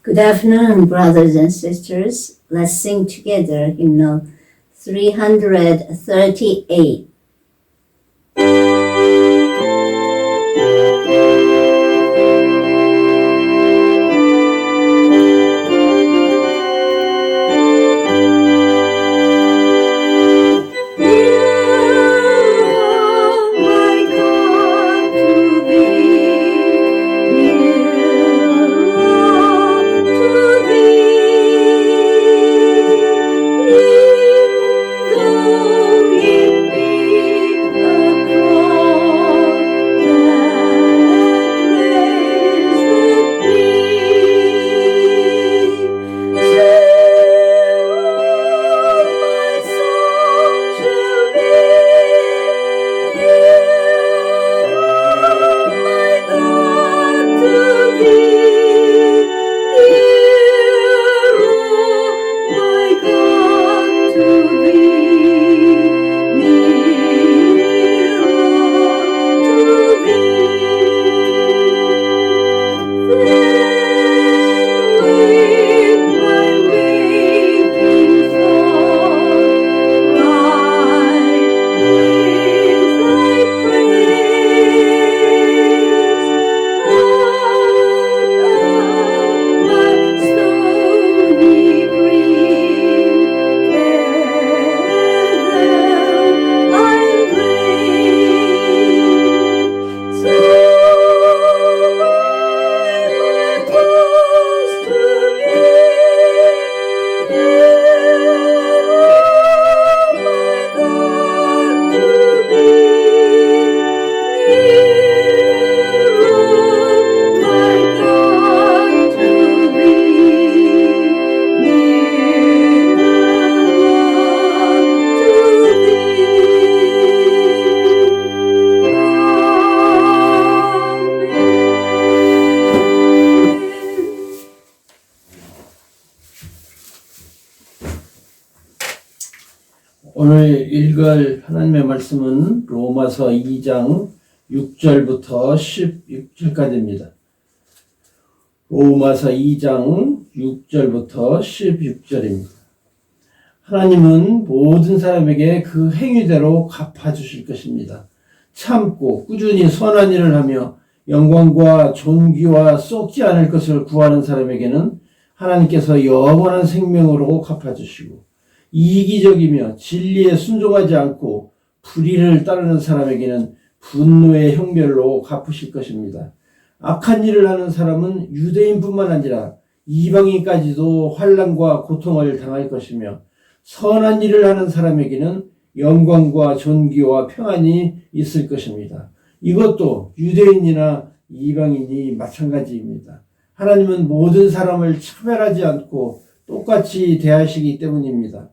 Good afternoon, brothers and sisters. Let's sing together hymnal 338. 오늘 읽을 하나님의 말씀은 로마서 2장 6절부터 16절까지입니다. 로마서 2장 6절부터 16절입니다. 하나님은 모든 사람에게 그 행위대로 갚아주실 것입니다. 참고 꾸준히 선한 일을 하며 영광과 존귀와 쏟지 않을 것을 구하는 사람에게는 하나님께서 영원한 생명으로 갚아주시고, 이기적이며 진리에 순종하지 않고 불의를 따르는 사람에게는 분노의 형벌로 갚으실 것입니다. 악한 일을 하는 사람은 유대인뿐만 아니라 이방인까지도 환난과 고통을 당할 것이며, 선한 일을 하는 사람에게는 영광과 존귀와 평안이 있을 것입니다. 이것도 유대인이나 이방인이 마찬가지입니다. 하나님은 모든 사람을 차별하지 않고 똑같이 대하시기 때문입니다.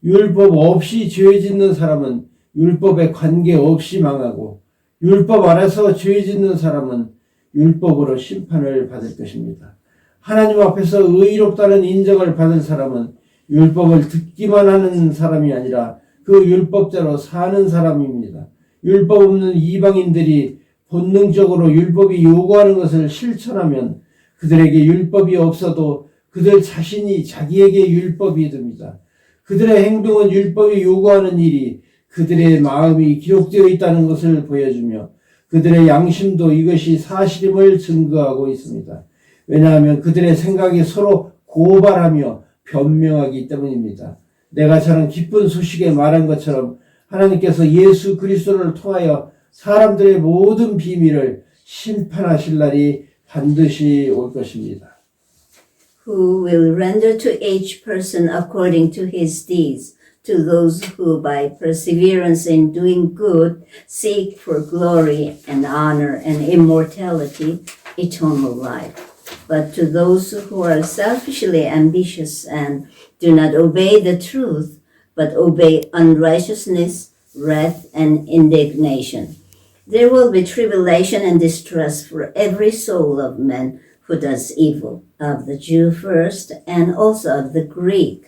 율법 없이 죄 짓는 사람은 율법에 관계없이 망하고, 율법 아래서 죄 짓는 사람은 율법으로 심판을 받을 것입니다. 하나님 앞에서 의롭다는 인정을 받을 사람은 율법을 듣기만 하는 사람이 아니라 그 율법대로 사는 사람입니다. 율법 없는 이방인들이 본능적으로 율법이 요구하는 것을 실천하면 그들에게 율법이 없어도 그들 자신이 자기에게 율법이 됩니다. 그들의 행동은 율법이 요구하는 일이 그들의 마음이 기록되어 있다는 것을 보여주며, 그들의 양심도 이것이 사실임을 증거하고 있습니다. 왜냐하면 그들의 생각이 서로 고발하며 변명하기 때문입니다. 내가 저는 기쁜 소식에 말한 것처럼 하나님께서 예수 그리스도를 통하여 사람들의 모든 비밀을 심판하실 날이 반드시 올 것입니다. Who will render to each person according to his deeds, to those who by perseverance in doing good seek for glory and honor and immortality, eternal life. But to those who are selfishly ambitious and do not obey the truth, but obey unrighteousness, wrath, and indignation, there will be tribulation and distress for every soul of man who does evil, of the Jew first and also of the Greek.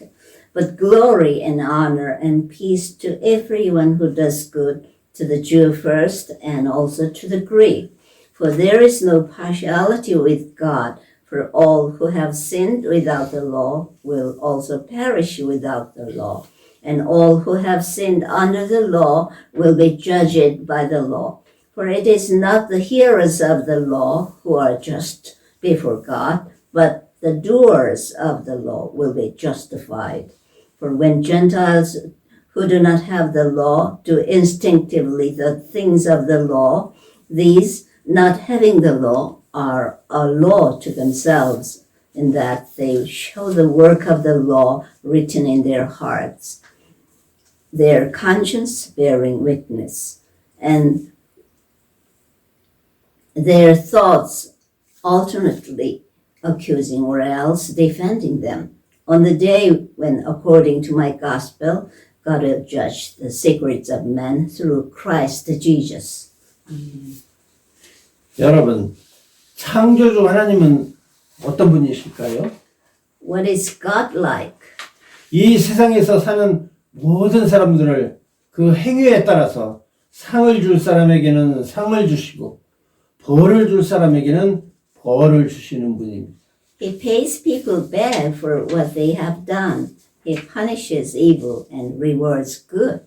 But glory and honor and peace to everyone who does good, to the Jew first and also to the Greek. For there is no partiality with God, For all who have sinned without the law will also perish without the law, and all who have sinned under the law will be judged by the law. For it is not the hearers of the law who are just before God, but the doers of the law will be justified. For when Gentiles who do not have the law do instinctively the things of the law, these, not having the law, are a law to themselves, in that they show the work of the law written in their hearts, their conscience bearing witness, and their thoughts alternately accusing or else defending them. On the day when, according to my gospel, God will judge the secrets of men through Christ Jesus. 여러분, 창조주 하나님은 어떤 분이실까요? What is God like? 이 세상에서 사는 모든 사람들을 그 행위에 따라서 상을 줄 사람에게는 상을 주시고 벌을 줄 사람에게는 벌을 주시는 분입니다. He pays people back for what they have done. He punishes evil and rewards good.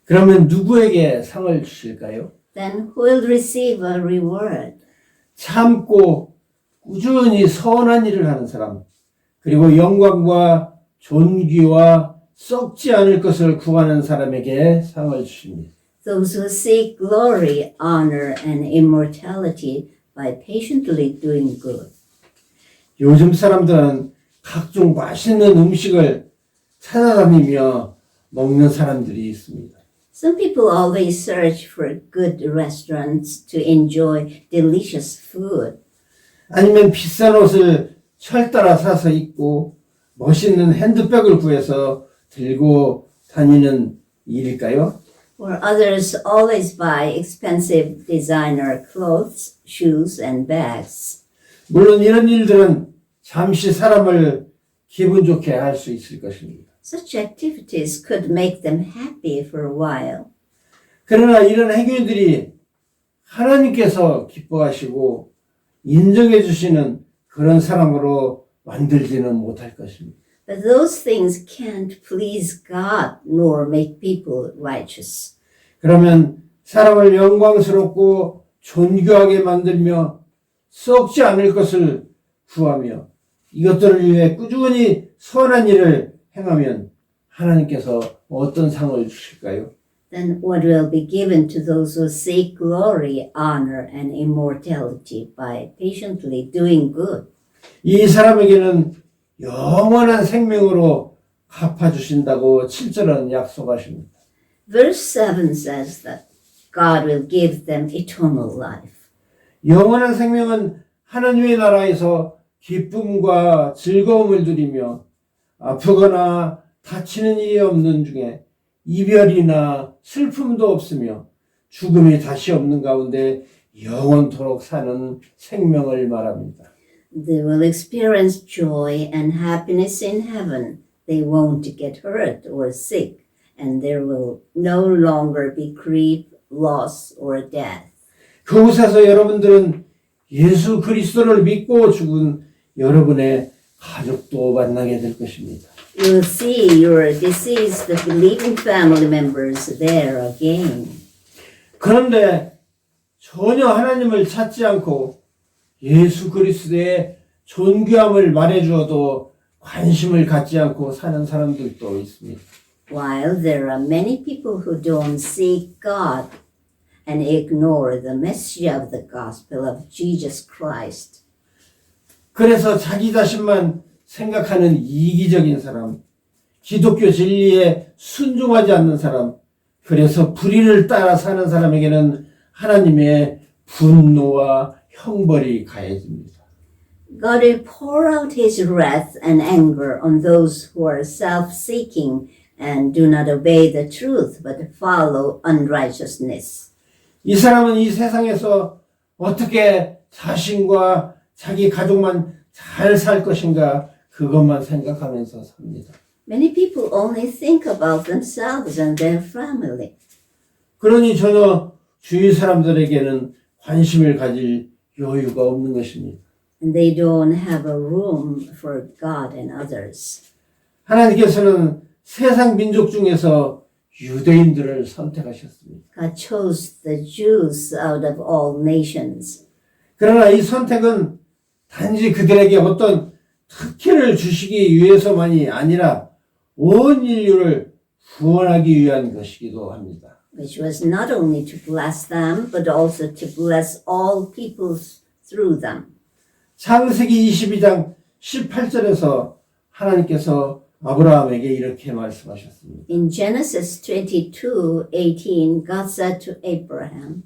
그러면 누구에게 상을 주실까요? Then who will receive a reward? 참고 꾸준히 선한 일을 하는 사람, 그리고 영광과 존귀와 썩지 않을 것을 구하는 사람에게 상을 주십니다. Those who seek glory, honor, and immortality by patiently doing good. 요즘 사람들은 각종 맛있는 음식을 찾아다니며 먹는 사람들이 있습니다. Some people always search for good restaurants to enjoy delicious food. 아니면 비싼 옷을 철따라 사서 입고 멋있는 핸드백을 구해서 들고 다니는 일일까요? Or others always buy expensive designer clothes, shoes, and bags. 물론 이런 일들은 잠시 사람을 기분 좋게 할 수 있을 것입니다. Such activities could make them happy for a while. 그러나 이런 행위들이 하나님께서 기뻐하시고 인정해 주시는 그런 사람으로 만들지는 못할 것입니다. But those things can't please God nor make people righteous. 그러면 사람을 영광스럽고 존귀하게 만들며 썩지 않을 것을 구하며 이것들을 위해 꾸준히 선한 일을 행하면 하나님께서 어떤 상을 주실까요? Then what will be given to those who seek glory, honor, and immortality by patiently doing good? 이 사람에게는 영원한 생명으로 갚아주신다고 7절은 약속하십니다. Verse 7 says that God will give them eternal life. 영원한 생명은 하나님의 나라에서 기쁨과 즐거움을 누리며 아프거나 다치는 일이 없는 중에 이별이나 슬픔도 없으며 죽음이 다시 없는 가운데 영원토록 사는 생명을 말합니다. They will experience joy and happiness in heaven. They won't get hurt or sick, and there will no longer be grief, loss, or death. 그곳에서 여러분들은 예수 그리스도를 믿고 죽은 여러분의 가족도 만나게 될 것입니다. You'll see your deceased believing family members there again. 그런데 전혀 하나님을 찾지 않고 예수 그리스도의 존귀함을 말해주어도 관심을 갖지 않고 사는 사람들도 있습니다. While there are many people who don't seek God and ignore the message of the gospel of Jesus Christ. 그래서 자기 자신만 생각하는 이기적인 사람, 기독교 진리에 순종하지 않는 사람, 그래서 불의를 따라 사는 사람에게는 하나님의 분노와 형벌이 가해집니다. God will pour out his wrath and anger on those who are self-seeking and do not obey the truth but follow unrighteousness. 이 사람은 이 세상에서 어떻게 자신과 자기 가족만 잘 살 것인가 그것만 생각하면서 삽니다. Many people only think about themselves and their family. 그러니 전혀 주위 사람들에게는 관심을 가질 여유가 없는 것입니다. and they don't have a room for God and others. 하나님께서는 세상 민족 중에서 유대인들을 선택하셨습니다. God chose the Jews out of all nations. 그러나 이 선택은 단지 그들에게 어떤 특혜를 주시기 위해서만이 아니라 온 인류를 구원하기 위한 것이기도 합니다. Which was not only to bless them, but also to bless all peoples through them. 창세기 22장 18절에서 하나님께서 아브라함에게 이렇게 말씀하셨습니다. In Genesis 22:18, God said to Abraham,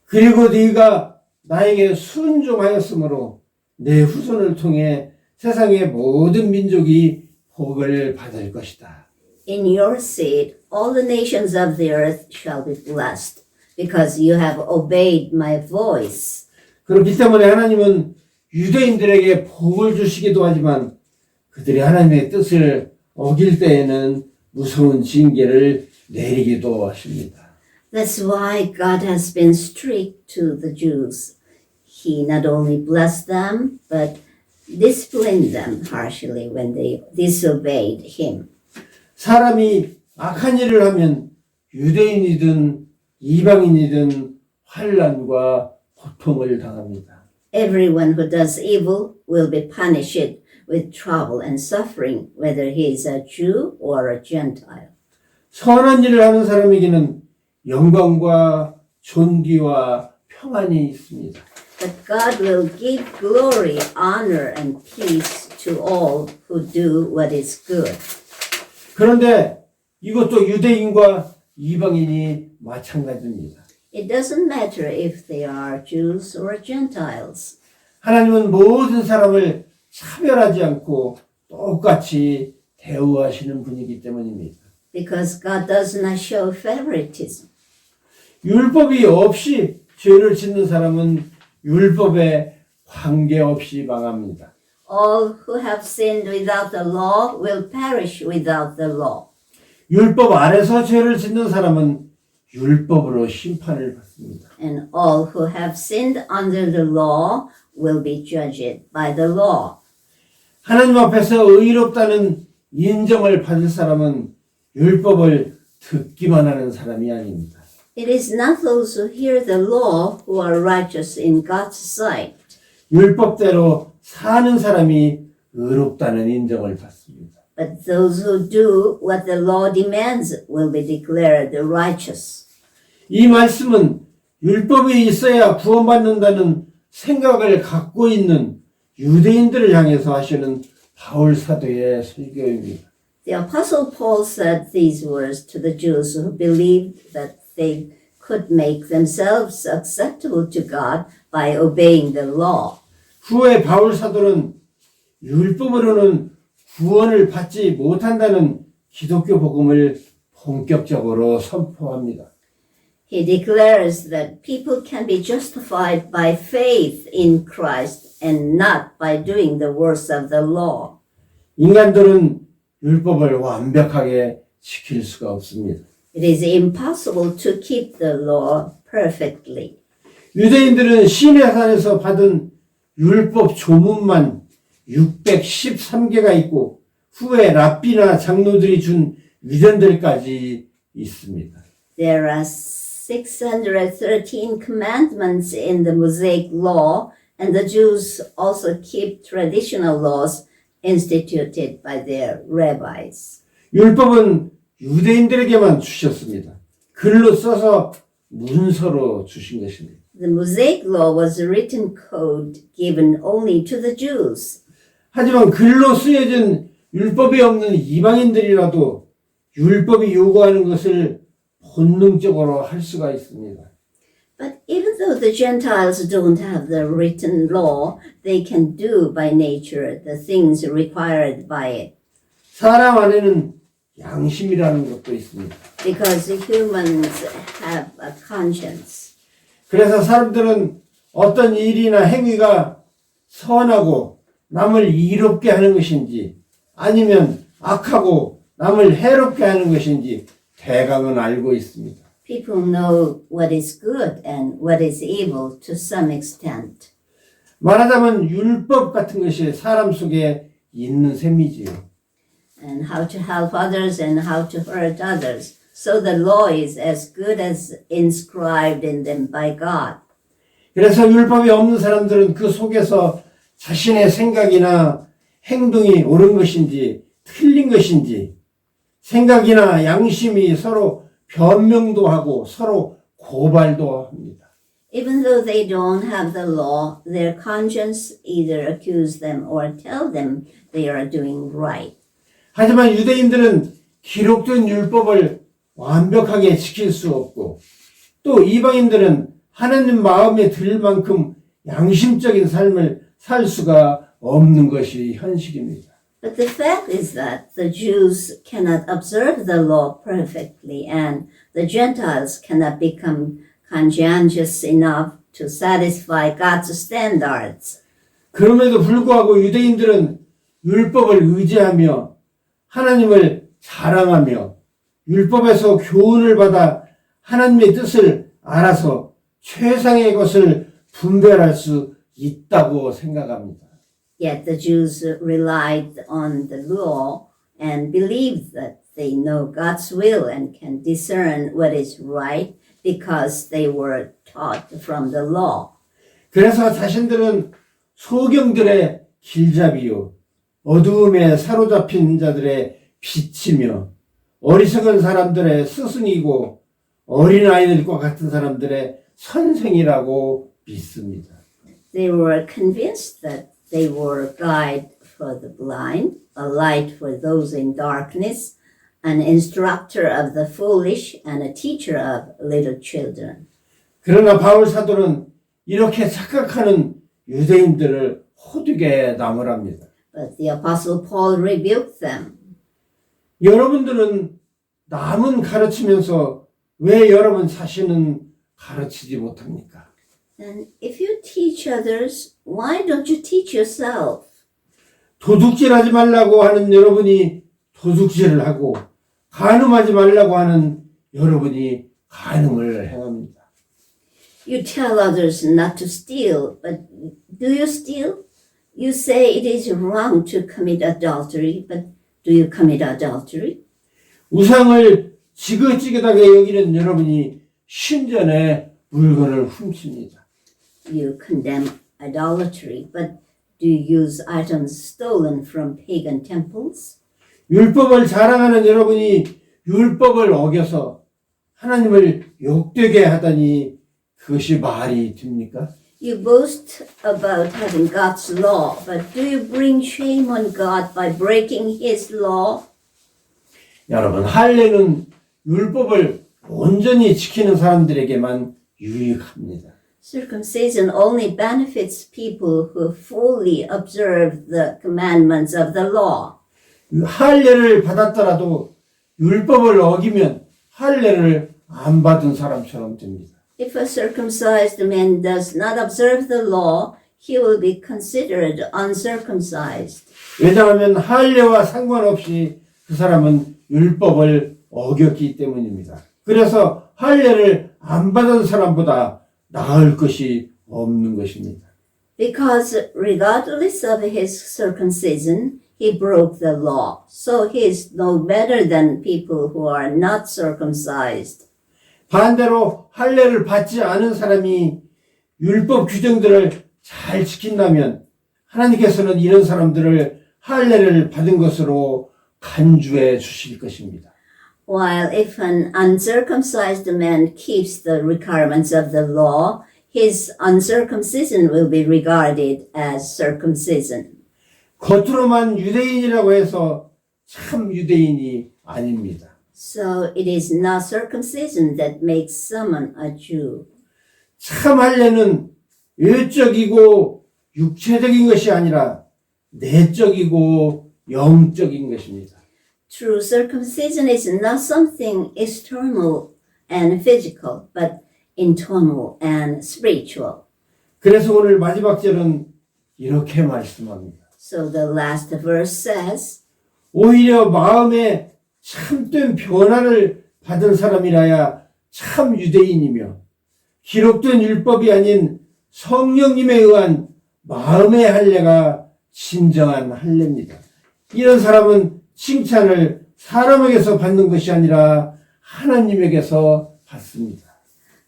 그리고 네가 나에게 순종하였으므로 내 후손을 통해 세상의 모든 민족이 복을 받을 것이다. In your seed, all the nations of the earth shall be blessed, because you have obeyed my voice. 그렇기 때문에 하나님은 유대인들에게 복을 주시기도 하지만 그들이 하나님의 뜻을 어길 때에는 무서운 징계를 내리기도 하십니다. That's why God has been strict to the Jews. He not only blessed them, but disciplined them harshly when they disobeyed him. 사람이 악한 일을 하면 유대인이든 이방인이든 환난과 고통을 당합니다. Everyone who does evil will be punished with trouble and suffering, whether he is a Jew or a Gentile. 선한 일을 하는 사람에게는 영광과 존귀와 평안이 있습니다. But God will give glory, honor, and peace to all who do what is good. 그런데 이것도 유대인과 이방인이 마찬가지입니다. It doesn't matter if they are Jews or Gentiles. 하나님은 모든 사람을 차별하지 않고 똑같이 대우하시는 분이기 때문입니다. Because God does not show favoritism. 율법이 없이 죄를 짓는 사람은 율법에 관계없이 망합니다. All who have sinned without the law will perish without the law. 율법 아래서 죄를 짓는 사람은 율법으로 심판을 받습니다. And all who have sinned under the law will be judged by the law. 하나님 앞에서 의롭다는 인정을 받을 사람은 율법을 듣기만 하는 사람이 아닙니다. It is not those who hear the law who are righteous in God's sight. 율법대로 사는 사람이 의롭다는 인정을 받습니다. But those who do what the law demands will be declared righteous. 이 말씀은 율법이 있어야 구원받는다는 생각을 갖고 있는 유대인들을 향해서 하시는 바울 사도의 설교입니다. The Apostle Paul said these words to the Jews who believed that they could make themselves acceptable to God by obeying the law. 후에 바울 사도는 율법으로는 구원을 받지 못한다는 기독교 복음을 본격적으로 선포합니다. He declares that people can be justified by faith in Christ and not by doing the works of the law. 인간들은 율법을 완벽하게 지킬 수가 없습니다. It is impossible to keep the law perfectly. 유대인들은 시내산에서 받은 율법 조문만 613개가 있고 후에 랍비나 장로들이 준 위전들까지 있습니다. There are 613 commandments in the Mosaic law, and the Jews also keep traditional laws instituted by their rabbis. 율법은 유대인들에게만 주셨습니다. 글로 써서 문서로 주신 것입니다. The Mosaic law was a written code given only to the Jews. 하지만 글로 쓰여진 율법이 없는 이방인들이라도 율법이 요구하는 것을 본능적으로 할 수가 있습니다. But even though the Gentiles don't have the written law, they can do by nature the things required by it. 사람 안에는 양심이라는 것도 있습니다. Because humans have a conscience. 그래서 사람들은 어떤 일이나 행위가 선하고 남을 이롭게 하는 것인지 아니면 악하고 남을 해롭게 하는 것인지 대강은 알고 있습니다. People know what is good and what is evil to some extent. 말하자면 율법 같은 것이 사람 속에 있는 셈이지요. and how to help others and how to hurt others. So the law is as good as inscribed in them by God. 그래서 율법이 없는 사람들은 그 속에서 자신의 생각이나 행동이 옳은 것인지 틀린 것인지 생각이나 양심이 서로 변명도 하고 서로 고발도 합니다. Even though they don't have the law, their conscience either accuse them or tell them they are doing right. 하지만 유대인들은 기록된 율법을 완벽하게 지킬 수 없고 또 이방인들은 하나님 마음에 들 만큼 양심적인 삶을 살 수가 없는 것이 현실입니다. But the fact is that the Jews cannot observe the law perfectly and the Gentiles cannot become conscientious enough to satisfy God's standards. 그럼에도 불구하고 유대인들은 율법을 의지하며 하나님을 자랑하며 율법에서 교훈을 받아 하나님의 뜻을 알아서 최상의 것을 분별할 수 있다고 생각합니다. Yet the Jews relied on the law and believed that they know God's will and can discern what is right because they were taught from the law. 그래서 자신들은 소경들의 길잡이요 어두움에 사로잡힌 자들의 빛이며 어리석은 사람들의 스승이고 어린아이들과 같은 사람들의 선생이라고 믿습니다. They were convinced that they were a guide for the blind, a light for those in darkness, an instructor of the foolish, and a teacher of little children. 그러나 바울 사도는 이렇게 착각하는 유대인들을 호되게 나무랍니다. But the Apostle Paul rebuked them. 여러분들은 남은 가르치면서 왜 여러분 자신은 가르치지 못합니까? And if you teach others, why don't you teach yourself? 도둑질하지 말라고 하는 여러분이 도둑질을 하고 간음하지 말라고 하는 여러분이 간음을 행합니다. You tell others not to steal, but do you steal? You say it is wrong to commit adultery, but do you commit adultery? 우상을 지긋지긋하게 여기는 여러분이 신전에 물건을 훔칩니다. You condemn idolatry, but do you use items stolen from pagan temples? 율법을 자랑하는 여러분이 율법을 어겨서 하나님을 욕되게 하다니 그것이 말이 됩니까? You boast about having God's law, but do you bring shame on God by breaking His law? 여러분, 할례는 율법을 온전히 지키는 사람들에게만 유익합니다. Circumcision only benefits people who fully observe the commandments of the law. 할례를 받았더라도 율법을 어기면 할례를 안 받은 사람처럼 됩니다. If a circumcised man does not observe the law, he will be considered uncircumcised. 왜냐하면 할례와 상관없이 그 사람은 율법을 어겼기 때문입니다. 그래서 할례를 안 받은 사람보다 나을 것이 없는 것입니다. Because regardless of his circumcision, he broke the law. So he is no better than people who are not circumcised. 반대로 할례를 받지 않은 사람이 율법 규정들을 잘 지킨다면 하나님께서는 이런 사람들을 할례를 받은 것으로 간주해 주실 것입니다. While if an uncircumcised man keeps the requirements of the law, his uncircumcision will be regarded as circumcision. 겉으로만 유대인이라고 해서 참 유대인이 아닙니다. So it is not circumcision that makes someone a Jew. 참 할례는 외적이고 육체적인 것이 아니라 내적이고 영적인 것입니다. True circumcision is not something external and physical, but internal and spiritual. 그래서 오늘 마지막 절은 이렇게 말씀합니다. So the last verse says, 오히려 마음에 참된 변화를 받은 사람이라야 참 유대인이며 기록된 율법이 아닌 성령님에 의한 마음의 할례가 진정한 할례입니다. 이런 사람은 칭찬을 사람에게서 받는 것이 아니라 하나님에게서 받습니다.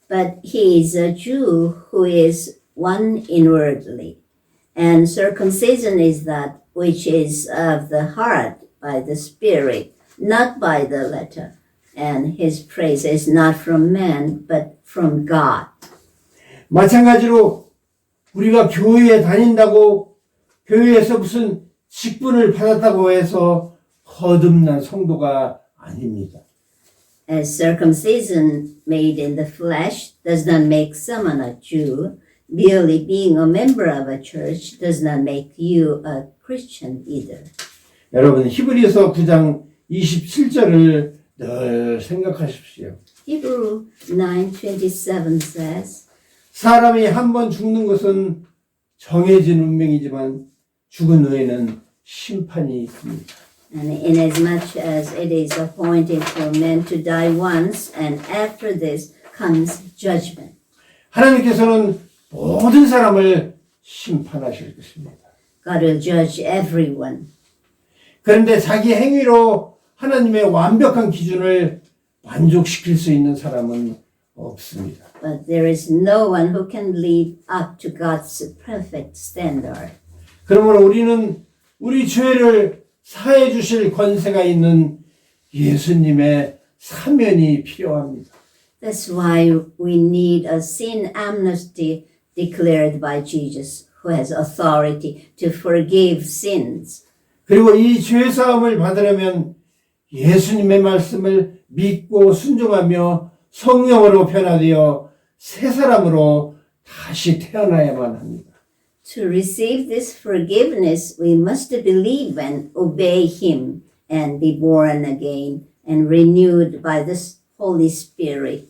But he is a Jew who is one inwardly, and circumcision is that which is of the heart by the Spirit, not by the letter. And his praise is not from man, but from God. 마찬가지로 우리가 교회에 다닌다고 교회에서 무슨 직분을 받았다고 해서 거듭난 성도가 아닙니다. As circumcision made in the flesh does not make someone a Jew, merely being a member of a church does not make you a Christian either. 여러분 히브리서 9장 27절을 늘 생각하십시오. Hebrew 9:27 says, 사람이 한 번 죽는 것은 정해진 운명이지만 죽은 후에는 심판이 있습니다. And inasmuch as it is appointed for men to die once, and after this comes judgment. 하나님께서는 모든 사람을 심판하실 것입니다. God will judge everyone. 그런데 자기 행위로 하나님의 완벽한 기준을 만족시킬 수 있는 사람은 없습니다. But there is no one who can live up to God's perfect standard. 그러므로 우리는 우리 죄를 사해 주실 권세가 있는 예수님의 사면이 필요합니다. That's why we need a sin amnesty declared by Jesus, who has authority to forgive sins. 그리고 이 죄 사함을 받으려면 예수님의 말씀을 믿고 순종하며 성령으로 변화되어 새 사람으로 다시 태어나야만 합니다. To receive this forgiveness, we must believe and obey Him and be born again and renewed by the Holy Spirit.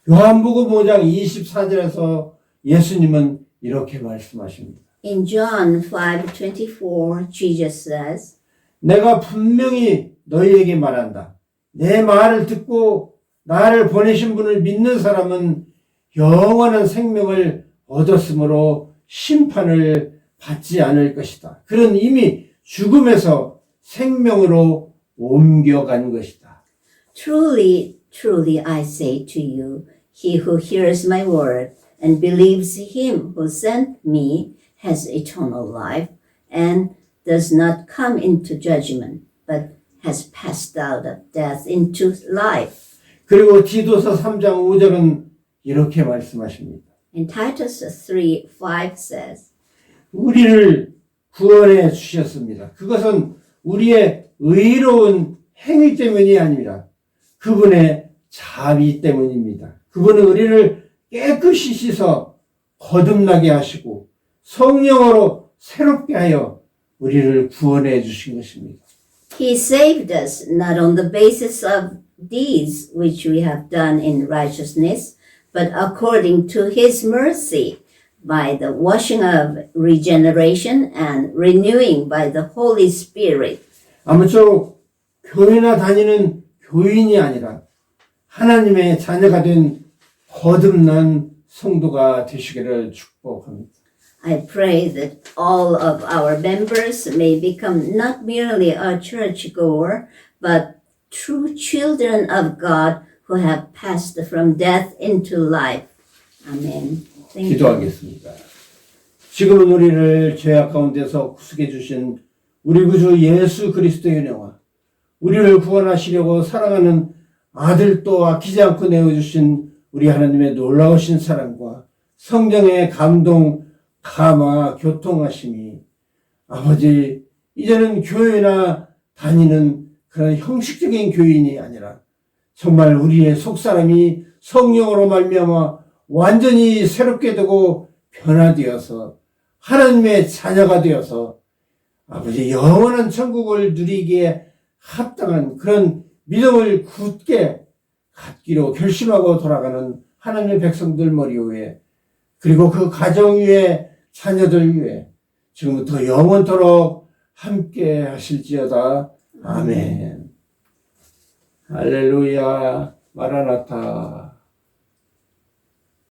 요한복음 5장 24절에서 예수님은 이렇게 말씀하십니다. In John 5:24, Jesus says, 내가 분명히 너희에게 말한다. 내 말을 듣고 나를 보내신 분을 믿는 사람은 영원한 생명을 얻었으므로 심판을 받지 않을 것이다. 그는 이미 죽음에서 생명으로 옮겨간 것이다. Truly, truly I say to you, he who hears my word and believes him who sent me has eternal life and does not come into judgment, but has passed out of death into life. 그리고 디도서 3장 5절은 이렇게 말씀하십니다. And Titus 3:5 says, 우리를 구원해 주셨습니다. 그것은 우리의 의로운 행위 때문이 아니라 그분의 자비 때문입니다. 그분은 우리를 깨끗이 씻어 거듭나게 하시고 성령으로 새롭게 하여 우리를 구원해 주신 것입니다. He saved us not on the basis of deeds which we have done in righteousness, but according to His mercy, by the washing of regeneration and renewing by the Holy Spirit. 아무쪼록 교회나 다니는 교인이 아니라 하나님의 자녀가 된 거듭난 성도가 되시기를 축복합니다. I pray that all of our members may become not merely a churchgoer, but true children of God who have passed from death into life. Amen. Thank you. 기도하겠습니다. 지금은 우리를 죄악 가운데서 구속해 주신 우리 구주 예수 그리스도의 은혜와 우리를 구원하시려고 사랑하는 아들도 아끼지 않고 내어주신 우리 하나님의 놀라우신 사랑과 성령의 감동, 감화, 교통하심이 아버지 이제는 교회나 다니는 그런 형식적인 교인이 아니라 정말 우리의 속사람이 성령으로 말미암아 완전히 새롭게 되고 변화되어서 하나님의 자녀가 되어서 아버지 영원한 천국을 누리기에 합당한 그런 믿음을 굳게 갖기로 결심하고 돌아가는 하나님의 백성들 머리 위에 그리고 그 가정 위에 자녀들 위에 지금부터 영원토록 함께 하실지어다. 아멘. 할렐루야. 마라나타.